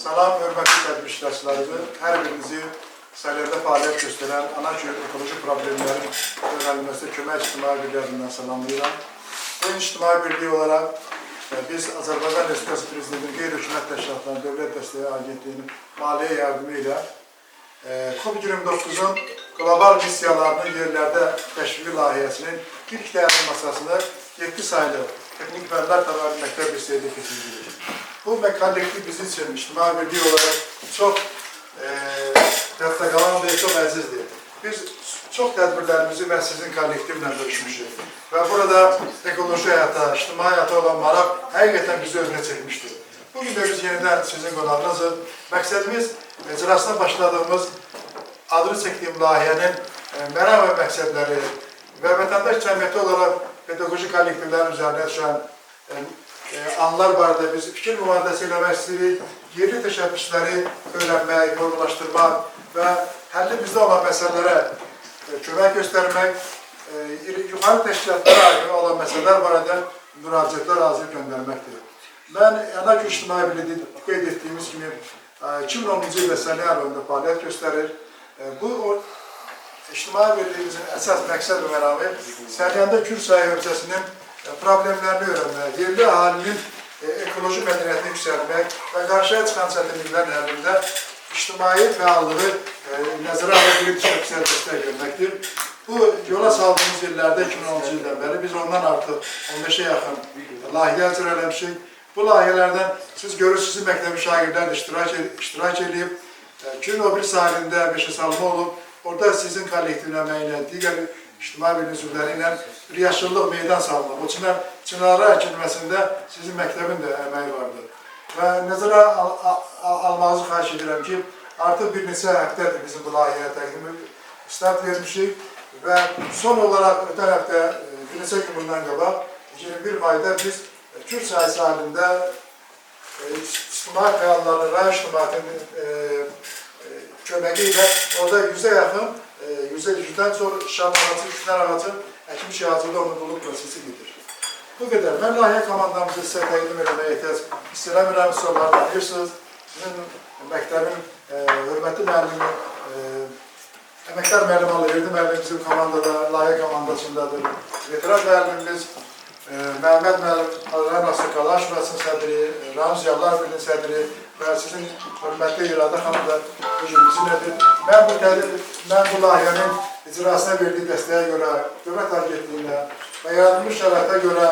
Salam, hörmətli tədbir iştirakçıları, hər birinizi Salihdə fəaliyyət göstərən Anaköy ekoloji problemlərin öyrənilməsində kömək ictimai birliyi adından salamlayıram. Bu ictimai birliyi olaraq biz Azərbaycan Respublikası Prezidentinin qeyri-hökumət təşkilatlarının Dövlət Dəstəyi Agentliyinin maliyyə yardımı ilə COP29-un qlobal missiyalarının yerlərdə təşviqi layihəsinin ilk dərin masasını 7 saylı texnik fənlər təmayüllü məktəb liseyidə keçirilir. Bu kollektiv bizim için ictimai birliyi olarak çok qalan ve çok əzizdir. Biz çok tədbirlərimizi və sizin kollektivlə görüşmüşük. Və burada ekoloji həyata, ictimai həyata olan maraq həqiqətən bizi önünə çəkmişdir. Bugün de biz yeniden sizin qonağınızdır. Məqsədimiz icrasına başladığımız adını çəkdiyim layihənin məram və məqsədləri və vətəndaş cəmiyyəti olaraq pedagojik kollektivlərin üzərində düşən anlar barədə biz fikir mübadiləsi eləmək istəyirik, yerli təşəbbüsləri öyrənmək, formalaşdırmaq və həlli bizdə olan məsələlərə kömək göstərmək, yuxarı təşkilatlara ayrı olan məsələlər barədə müraciətlər hazır göndərməkdir. Mən Anaköy İctimai Birliyi qeyd etdiyimiz kimi 2010-cu ildə Səliyə rayonunda fəaliyyət göstərir. Bu İctimai Birliyimizin əsas məqsəd və məramı Səliyəndə Kür sahə hövzəsinin problemlərini öyrənmək, yerli əhalinin ekoloji mədəniyyətini yüksəlmək və qarşıya çıxan çətinliklərin həllində ictimai fəallığı nəzərə alıb bir dəstək verməkdir. Bu yola saldığımız illərdə 2010-cu ildən bəri biz ondan artıq 15'e yaxın layihə icra eləmişik. Bu layihələrdən siz görürsünüz, sizin məktəbi şagirdlər də iştirak edib, Kürün o bir sahilində beşə salma olub, orada sizin kollektivlə mənlə, digər İctimai Birliyi üzvləri ilə bir yaşıllıq meydan salınıb. O çınarlara əkilməsində sizin məktəbin də əməyi vardır. Və nəzərə almanızı xahiş edirəm ki, artıq bir neçə həftədir bizim bu layihəyə təqdimi start vermişik və son olaraq ötən həftə bir neçə gün bundan qabaq 21 mayda biz Kür sahəsi halində ictimai fəallarının, rayon ictimaiyyətinin köməyi ilə orada 100'e yaxın, %100'den sonra şam ağacı, üçler ağacı, əkim şəhacılığı onurluq prosesi gedir. Bu qədər. Mən layihə komandamızı sizə təqdim eləməyə ehtiyac istəyirəm, sorularını bilirsiniz. Sizin məktəbin hörmətli müəllimi, əməkdar müəllim Alıverdi müəllim bizim komandada, layihə komandasındadır. Veteran müəllimimiz Məhəmməd müəllim, Rayon Asıqala Şurasının sədri, Rayon Ziyallar Birliğinin sədri və sizin hörmətli İradə xanım da bugün bizimlədir. Mən bu layihənin icrasına verdiyi dəstəyə görə, Dövlət Agentliyinə və yaradılmış şəraitə görə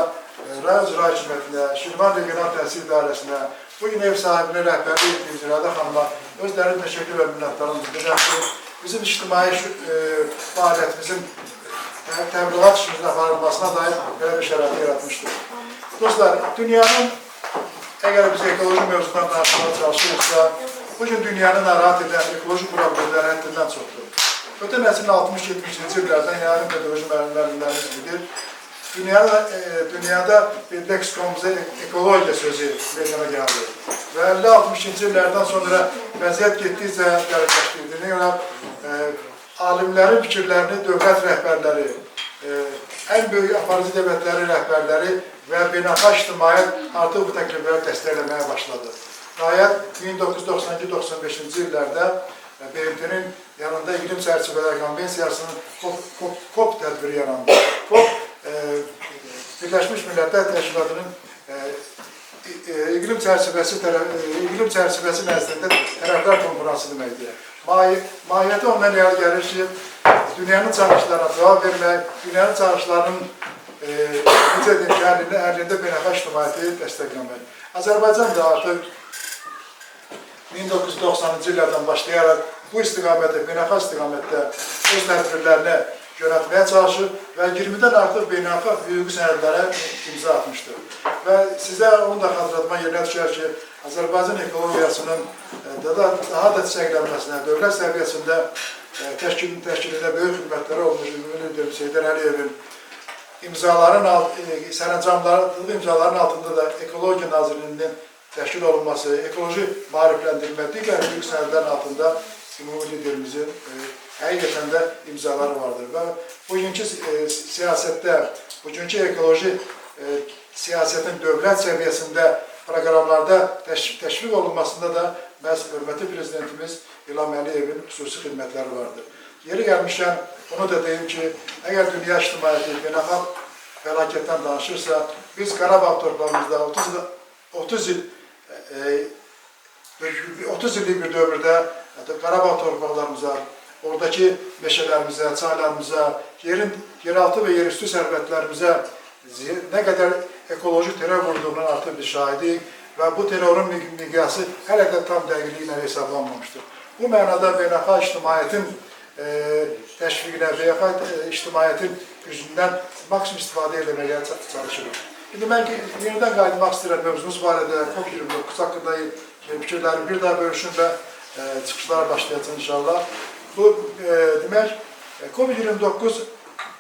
Rayon İcra Hakimiyyətinə, Şirvan Regional Təhsil İdarəsinə, bugün ev sahibinin rəhbərliyi etdiyimiz İradə xanıma özlərinin təşəkkür və minnətdarını bildirirəm ki, bizim ictimai fəaliyyətimizin təbliğat işimizin aparılmasına dair belə bir şəraiti yaratmışdır. Dostlar, dünyanın, əgər biz ekoloji mövzudan danışmağa çalışırıqsa, bugün dünyanın narahat edən ekoloji problemləri həddindən çoxdur. Ötən əsrin 60-70-ci illərdən yarın pedagojik müəllimlərimiz bilir. Dünyada bir Lex Komze ekologiya sözü meydana gəldi. Və 50-60-ci illərdən sonra vəziyyət getdikcə gəlişləşdirdiyinə görə alimlərin fikirlərini dövlət rəhbərləri, ən böyük aparıcı devletlərin rəhbərləri və beynəlxalq ictimaiyyət artıq bu təklifləri dəstəkləməyə başladı. Nəhayət 1992-95-ci illərdə BMT-nin yanında İqlim Çərçivələri Konvensiyasının COP tədbiri yarandı. COP Birləşmiş Millətlər Təşkilatının İqlim çərçivəsi nəzdində tərəflər konferansı deməkdir. Mahiyyəti ondan irəli gəlir ki, dünyanın çağırışlarına cavab vermək, dünyanın çağırışlarının necə deyim ki, əlində beynəlxalq ictimaiyyəti dəstəkləmək. Azərbaycan da artıq 1990-cı illərdən başlayaraq bu istiqamətdə, beynəlxalq istiqamətdə öz tədbirlərini yönətməyə çalışır və 20-dən artıq beynəlxalq hüquqi sənədlərə imza atmışdır. Və sizə onu da xatırlatma yerinə düşər ki, Azərbaycan ekologiyasının daha da çiçəklənməsinə, dövlət səviyyəsində təşkilində böyük xidmətləri olmuş ümumi lider Seydər Əliyevin sərəncamları imzaların altında da Ekologiya Nazirliyinin təşkil olunması, ekoloji maarifləndirmə, digər hüquq sənədlərin altında ümumi liderimizin həqiqətən də imzaları vardır. Və bugünkü siyasətdə, bugünkü ekoloji siyasetin dövlət səviyyəsində proqramlarda təşviq olunmasında da məhz hörmətli Prezidentimiz İlham Əliyevin xüsusi xidmətləri vardır. Yeri gəlmişkən, onu da deyim ki, əgər dünya ictimaiyyəti beynəlxalq fəlakətdən danışırsa, biz Qarabağ torpağımızda 30 illik bir dövrdə Qarabağ torpaqlarımıza, oradakı meşələrimizə, çaylarımıza, yeraltı və yerüstü sərvətlərimizə nə qədər ekoloji terör vurduğunun artıq bir şahidik və bu terörün miqyası hələ də tam dəqiqliyi ilə hesablanmamışdır. Bu mənada beynəlxalq ictimaiyyətin təşviqinə, beynəlxalq ictimaiyyətin gücündən maksimum istifadə etməyə çalışırıq. İndi mən yenidən qayıtmaq istəyirəm mövzumuz barədə COP29 haqqında fikirlərimi bir daha bölüşün və çıxışlar başlayacaq inşallah. Bu demək, COP29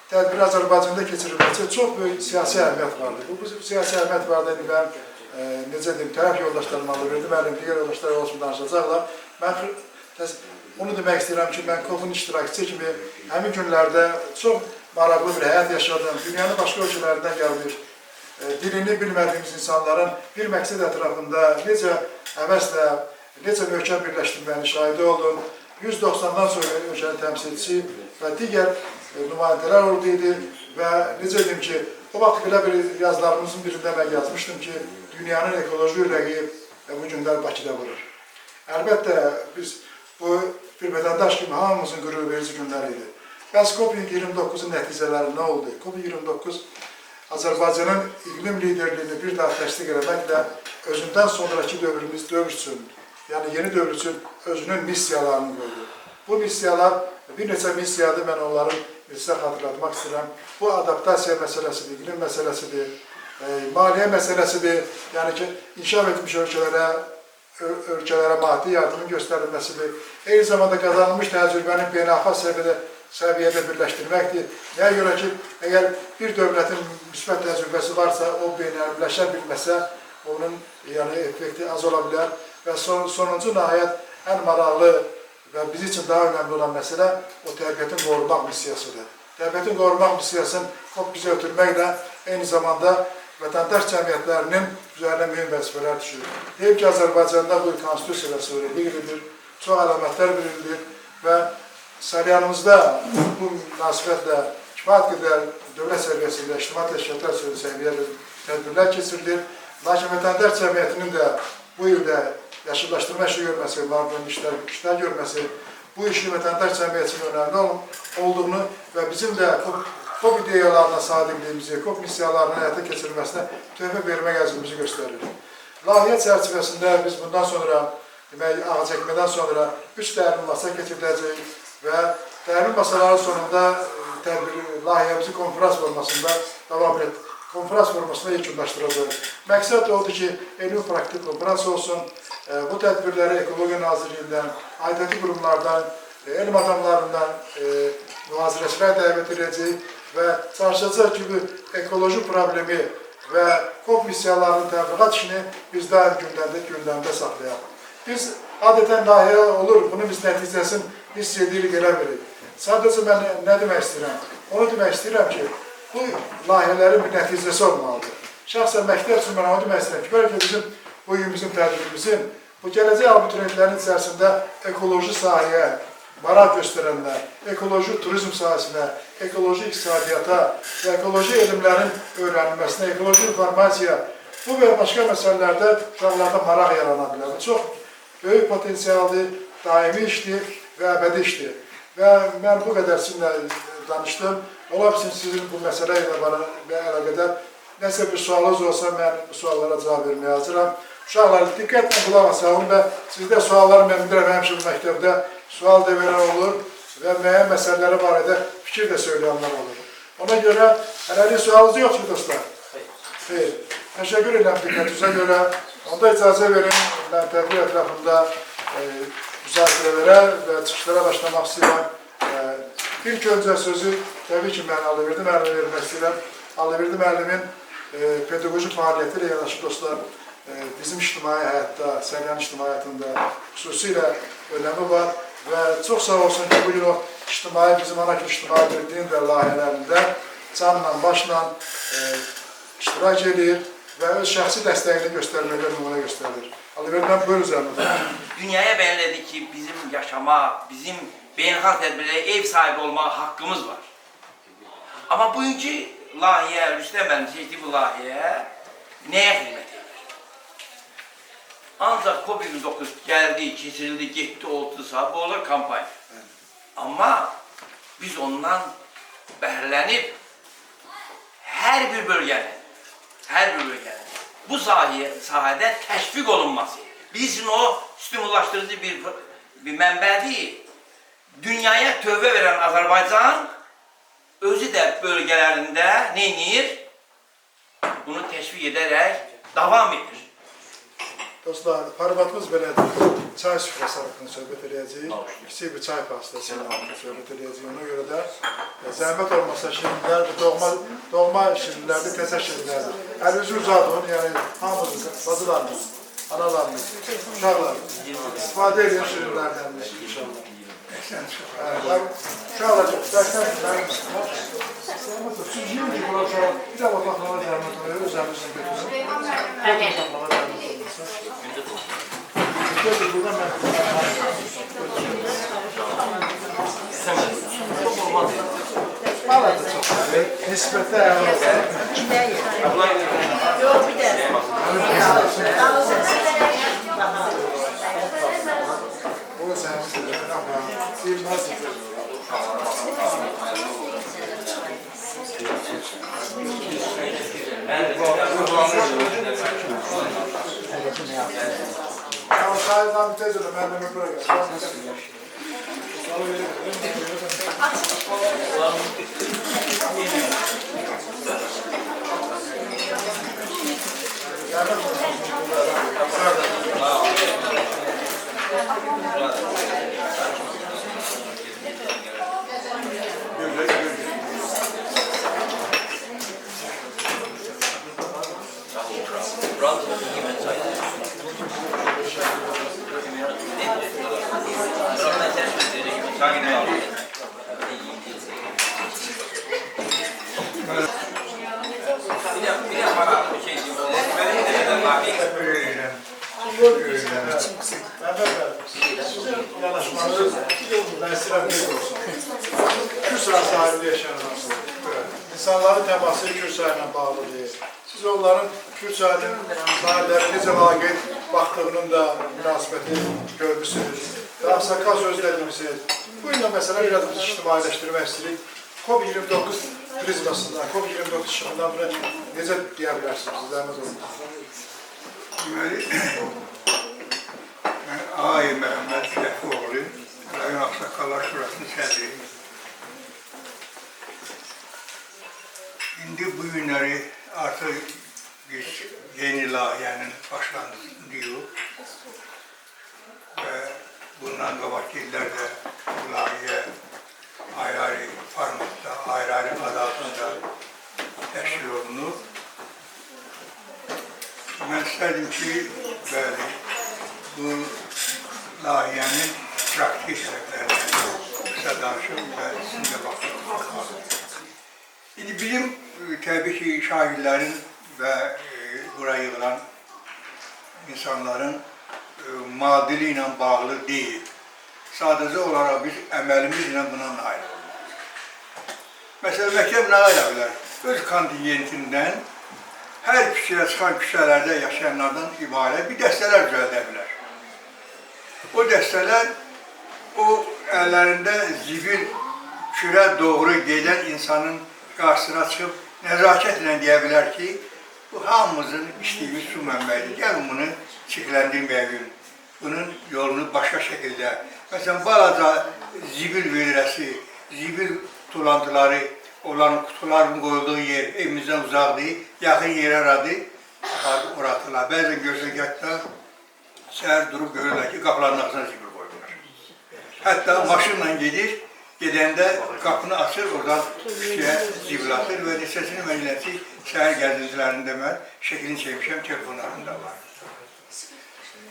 tədbiri Azərbaycanda keçirilməsi çox böyük siyasi əhəmiyyət vardır. Bu siyasi əhəmiyyət vardır, mən necə deyim, tərəf yoldaşlarıma verdim, mənim digər yoldaşlar olsun danışacaqlar. Mən onu demək istəyirəm ki, mən COP-un iştirakçısı kimi həmin günlərdə çox maraqlı bir həyat yaşadım. Dünyanın başqa ölkələrindən gəlmiş, dilini bilmədiyimiz insanların bir məqsəd ətrafında necə həvəslə, necə möhkəm birləşdirməni şahidi oldum. 190-dan sonra ölkənin təmsilçisi və digər nümayəndələr orada idi və necə deyim ki, o vaxt belə bir yazılarımızın birində mən yazmışdım ki, dünyanın ekoloji ürəyi bu günlər Bakıda vurur. Əlbəttə, biz bu bir vətəndaş kimi hamımızın qürur verici günləri idi. Bəs COP29-un nəticələri nə oldu? COP29 Azərbaycanın iqlim liderliyini bir daha təsdiq eləməklə özündən sonraki dövr üçün, yəni yeni dövr üçün özünün missiyalarını qoydu. Bu missiyalar, bir neçə missiyadır, mən onların sizə xatırlatmaq istəyirəm. Bu adaptasiya məsələsidir, iqlim məsələsidir, maliyyə məsələsidir, yəni ki, inkişaf etmiş ölkələrə maddi yardımın göstərilməsidir. Eyni zamanda qazanılmış təcrübənin beynəlxalq səviyyədə birləşdirməkdir. Nəyə görə ki, əgər bir dövlətin müsbət təcrübəsi varsa, o birləşə bilməsə, onun effekti az ola bilər. Və sonuncu nəhayət, ən maraqlı və biz üçün daha önəmli olan məsələ o təbiətin qorumaq missiyasıdır. Təbiətin qorumaq missiyasını COP-bizə ötürməklə eyni zamanda vətəndaş cəmiyyətlərinin üzərinə mühüm vəzifələr düşür. Deyib ki, Azərbaycanda bu konstitusiya və suverenidir, çox əlamətlər birilir və Saryanımızda bu münasibətlə kifayət qədər dövlət səviyyəsində, ictimai təşkilatlar səviyyədə tədbirlər keçirilir. Lakin vətəndaş cəmiyyətinin də bu ildə yaşıllaşdırma işi görməsi, işlər görməsi, bu işin vətəndaş cəmiyyətinin önəmli olduğunu və bizim də COP ideyalarına sadiqliyimizi, COP missiyalarının həyata keçirilməsinə töhfə vermək əzmimizi göstərir. Layihə çərçivəsində biz bundan sonra, demək, ağacəkmədən sonra 3 dərin masa keçiriləcək və dərin masaların sonunda layihəmizi konferans formasında davam edib, konferans formasında yekunlaşdıracaq. Məqsəd odur ki, elmi praktik konferans olsun, bu tədbirləri Ekologiya Nazirliyindən, aidiyyəti qurumlardan, elm adamlarından mühazirəçilər dəvət edəcək və çalışacaq ki, bu ekoloji problemi və COP missiyalarının təbliğat işini biz daim gündəmdə saxlayaq. Biz adətən layihə olur, bunun biz nəticəsini hiss edirik, eləmirik. Sadəcə mən nə demək istəyirəm? Onu demək istəyirəm ki, bu layihələrin bir nəticəsi olmalıdır. Şəxsən məktəb üçün mən onu demək istəyirəm ki, bəlkə bizim tədbirimizin bu gələcək abituriyentlərin içərisində ekoloji sahəyə maraq göstərənlər, ekoloji turizm sahəsinə, ekoloji iqtisadiyyata və ekoloji elmlərin öyrənilməsinə, ekoloji informasiya, bu və başqa məsələlərdə uşaqlarda maraq yarana bilər. Bu çox böyük potensialdır, daimi işdir və əbədi işdir. Və mən bu qədər sizinlə danışdım. Ola bilsin sizin bu məsələ ilə əlaqədar nəsə bir sualınız olsa, mən bu suallara cavab verməyə hazıram. Uşaqlar, diqqətlə qulaq asın və sizdə suallar mən bilirəm, həmişə bu məktəbdə sual da verən olur və müəyyən məsələləri barədə fikir də söyləyənlər olur. Ona görə, hələlik sualınız yoxdur, dostlar? Xeyr. Təşəkkür edirəm diqqətinizə görə. Onda icazə verin, mən tədbir ətrafında müzakirələrə və çıxışlara başlamaq istəyirəm. İlk öncə sözü təbii ki, mən Aliverdi müəllimə vermək istəyirəm. Aliverdi müəllimin pedaqoji fəaliyyəti ilə yanaşı dostlar, bizim ictimai həyatda, Səryan ictimaiyyətində xüsusilə önəmi var və çox sağ olsun ki, bugün o bizim ana ictimai birliyin və layihələrində canla, başla iştirak edir və öz şəxsi dəstəyini göstərməklə nümunə göstərir. Aliverdən buyur üzərində. Dünyaya belirledi ki bizim yaşama, bizim beynəlxalq tədbirlərə ev sahibi olma hakkımız var. Ama bugünkü layihə, Rüstəm bənim seçdiyi bu layihə nəyə xidmət edir? Ancaq COVID-19 gəldi, keçirildi, getdi, oldusa, bu olur kampanya. Ama biz ondan bəhrələnib hər bir bölgənin bu sahədə təşviq olunması, bizim o stimullaşdırıcı bir mənbədir. Dünyaya tövbə verən Azərbaycan özü də bölgələrində neynir? Bunu təşviq edərək davam edir. Dostlar, paravatımız belədir. Çay süfrəsi haqqında söhbət edəcəyik. Kiçik bir çay pastası haqqında söhbət edəcəyik. Ona görə də zəhmət olmasa şirinlər, doğma şirinlərdir, təzə şirinlərdir. Əlinizi uzadın, yəni hamımız, bacılarımız, analarımız, uşaqlarımız istifadə edin şirinlərdən inşallah. Uşaqlar, dərslər zəhmət olsun. Siz yiyin ki, bura uşaq, bir də otaqlara zəhmət oluyor, özərinizdən götürün. Otaqlara zəhmət olursa. Valla da çok. Nispette yani. Yok bir de. O sen ama bilmez. Tamam, sahibinden bir tez olun, ben de buraya geldim. Yanaşmanız məsələdir olsun. Kürsü sahilinde yaşanması. İnsanların təması kürsü ilə bağlıdır. Siz onların kürsü sahilləri necə vaqit baxdığının da münasibəti görmüşsünüz. Və Ağsaqqal söz dediniz. Bu ilə məsələ biraz ictimailəşdirmək istəyirik. COVID-29 prizmasından, COVID-29 işığından buna necə deyə bilərsiniz? Zəhmət olun. Ağay Məhəmməd Rəfoğlu, Rayon Ağsaqqallar Şurasının sədri. İndi bu günləri artıq biz yeni layihənin başlandığı və bundan qabaqki illərdə bu layihə ayrı-ayrı formatda, ayrı-ayrı adı altında təşkil olunur. Mən istərdim ki, bəli, bu layihənin praktik səbəblərini qısa danışım və sizin də baxın. İndi bizim təbii ki, şairlərin və bura yığılan insanların madili ilə bağlı deyil. Sadəcə olaraq biz əməlimizlə buna nail olmalıyıq. Məsələn, məktəb nə ala bilər? Öz kontingentindən hər küçəyə çıxan küçələrdə yaşayanlardan ibarət bir dəstələr düzəldə bilər. O dəstələr o əllərində zibil kürə doğru gedən insanın qarşısına çıxıb nəzakətlə deyə bilər ki, bu hamımızın içdiyimiz su mənbəyidir. Gəlin bunu çirkləndirməyək, bunun yolunu başqa şəkildə. Məsələn, balaca zibil verirəsi, zibil tulantıları olan kutuların qoyulduğu yer evimizdən uzaqdır, yaxın yer aradı, oratırlar. Bəzən görsəkətdə səhər durub görürlər ki, qapıların ağzına zibil qoyurlar. Hətta maşınla gedir, gedəndə qapını açır, oradan küçəyə zibil atır və neçəsini mən eləsi şəhər gəzintilərində mən şəklini çəkmişəm, telefonlarında var.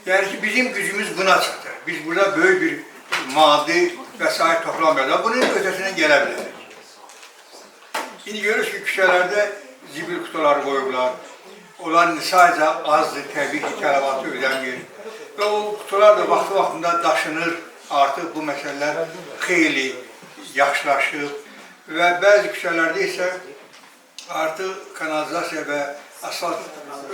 Yəni ki, bizim gücümüz buna çıxdı. Biz burada böyük bir maddi vəsait toplamayalım. Bunun ötəsindən gələ bilərik. İndi görürüz ki, küçələrdə zibil kutuları qoyublar. olan sadece azdır, tabii ki tələbatı ödəmir. Ve o kutular da vaxtı-vaxtında daşınır. Artık bu meseleler xeyli yaxşılaşıb ve bəzi küçələrdə isə artık kanalizasiya ve asfalt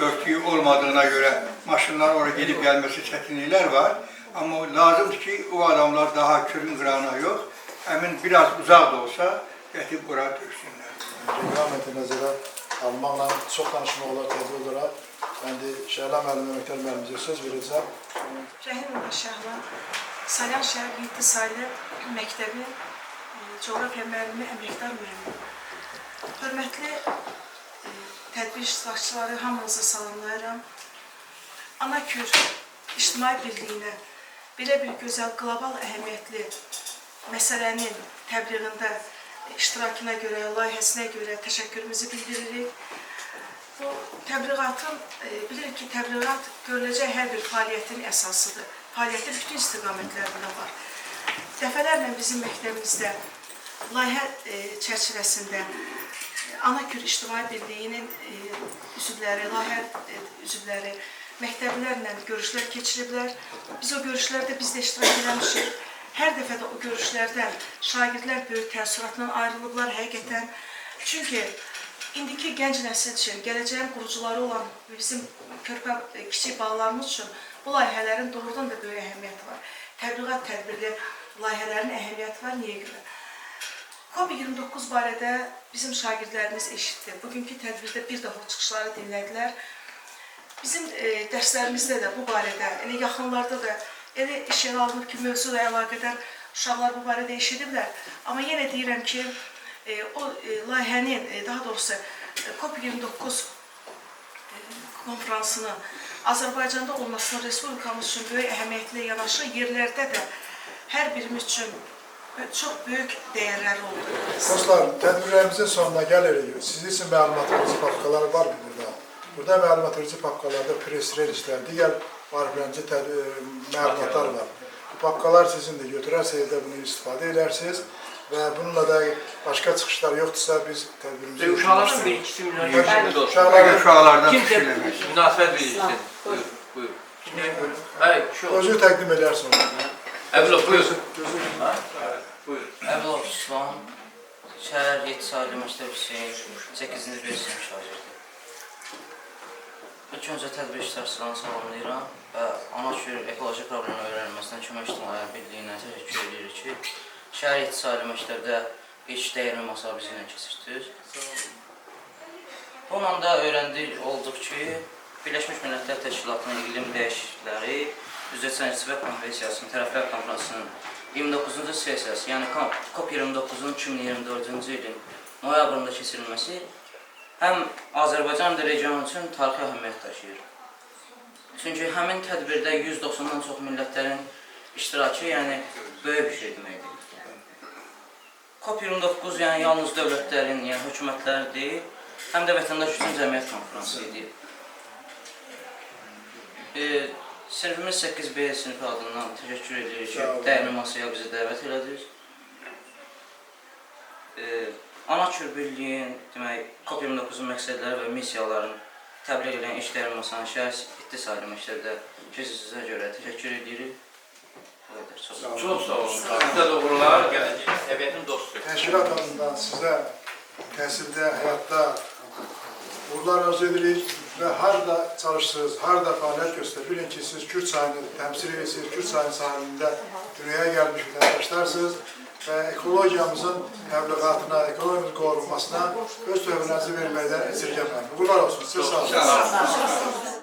örtüyü olmadığına göre maşınlar oraya gelip gelmesi çətinliklər var. Ama lazımdır ki o adamlar daha körün qırağına yok. Həmin biraz uzaq da olsa getirip buraya töksünlər. Reglamenti nəzərə almaqla çox danışmaq olar tədbir olaraq. Ben de Şəhla müəllim, Əməkdar müəllimizə söz verəcəm. Rəhimova Şəhla, Salyan şəhər 7 saylı məktəbi coğrafiya müəllimi, əməkdar müəllimi. Hörmətli tədbir iştirakçıları, hamınızı salamlayıram. Anakür İctimai Birliyinə belə bir gözəl, qlobal əhəmiyyətli məsələnin təbliğində iştirakına görə, layihəsinə görə təşəkkürümüzü bildiririk. Bu təbliğatın, bilirik ki, təbliğat görüləcək hər bir fəaliyyətin əsasıdır. Fəaliyyətin bütün istiqamətlərində var. Dəfələrlə bizim məktəbimizdə layihə çərçivəsində Anakür İctimai Birliyinin üzvləri, layihə üzvləri məktəblərlə görüşlər keçiriblər. Biz o görüşlərdə biz də iştirak eləmişik. Hər dəfə də o görüşlərdən şagirdlər böyük təəssüratla ayrılıblar həqiqətən. Çünki indiki gənc nəsil üçün, gələcəyin qurucuları olan bizim körpə kiçik balalarımız üçün bu layihələrin doğrudan da böyük əhəmiyyəti var. Təbliğat tədbirli layihələrin əhəmiyyəti var. Niyə görə? COP29 barədə bizim şagirdlərimiz eşitdi. Bugünkü tədbirdə bir daha çıxışları dinlədilər. Bizim dərslərimizdə də bu barədə, elə yaxınlarda da elə iş elə alınıb ki, mövzuyla əlaqədar uşaqlar bu barədə eşidiblər. Amma yenə deyirəm ki, o layihənin, daha doğrusu COP29 konferansının Azərbaycanda olmasının Respublikamız üçün böyük əhəmiyyətlə yanaşı yerlərdə də hər birimiz üçün çox böyük dəyərləri oldu. Dostlar, tədbirlərimizin sonuna gəlirik. Sizin üçün məlumatlarınızı papkalar var mı burada? Burada məlumatlarınızı papkalarda press releaselər, digər varlıqlarınızı məlumatlar var. Bu papkalar sizindir. Götürərsiniz, evdə bunu istifadə edersiniz. Və bununla da başqa çıxışlar yoxdursa biz tədbirimizi... Uşaqlardan bir ikisi münasibət olsun. Uşaqlardan Kimsə fikirləmək. münasibət bilirsin. Buyur. Hayır, şu. Özü təqdim edərsin onu. Əbulov, buyur. Buyur. Əbulov İslam, şəhər 7 saylı məktəb Hüseyin, 8-ci sinif şagirdi. İlk öncə tədbir iştirakçılarını salamlayıram və Anakür ekoloji problemlə öyrənilməsindən Kömək İctimai Birliyinə təşəkkür edirik ki, şəhər 7 saylı məktəbdə ilk dəyirmi masa bizi ilə keçirdik. Bununla da öyrəndik olduq ki, Birləşmiş Millətlər Təşkilatının İqlim Dəyişiklikləri Üzrə Sərnişin Konvensiyasının Tərəflər Konferansının 29-cu sessiyası, yəni COP29-un 2024-cü ilin noyabrında keçirilməsi həm Azərbaycan regionu üçün tarixi əhəmiyyət daşıyır. Çünki həmin tədbirdə 190-dan çox millətlərin iştirakı, yəni böyük bir şey deməkdir. COP29 yəni yalnız dövlətlərin, yəni hökumətləri deyil, həm də vətəndaş üçün cəmiyyət konferansı edir. Sinifimiz 8B sinifi adından təşəkkür edirik ki, dəyirmi masaya bizi dəvət elədik. Anakür Birliyin, demək, COP29-un məqsədləri və missiyalarını təbliğ edən ilk dəyirmi masanın şəhər 7 saylı məktəbdə keçirinizə görə təşəkkür edirik. Çox sağ olun. Sizə də uğurlar, gələcək təbiətin dostu. Təşkilat adından sizə təhsildə, həyatda uğurlar arzu edirik və harada çalışsınız, harada fəaliyyət göstərir. Bilin ki, siz Kürd çayını təmsil edirsiniz, Kürd çayının sahilində dünyaya gəlmiş vətəndaşlarsınız və ekologiyamızın təbliğatına, ekologiyamızın qorunmasına öz töhfələrinizi verməkdən əsirgəməyin. Uğurlar olsun, siz sağ olun.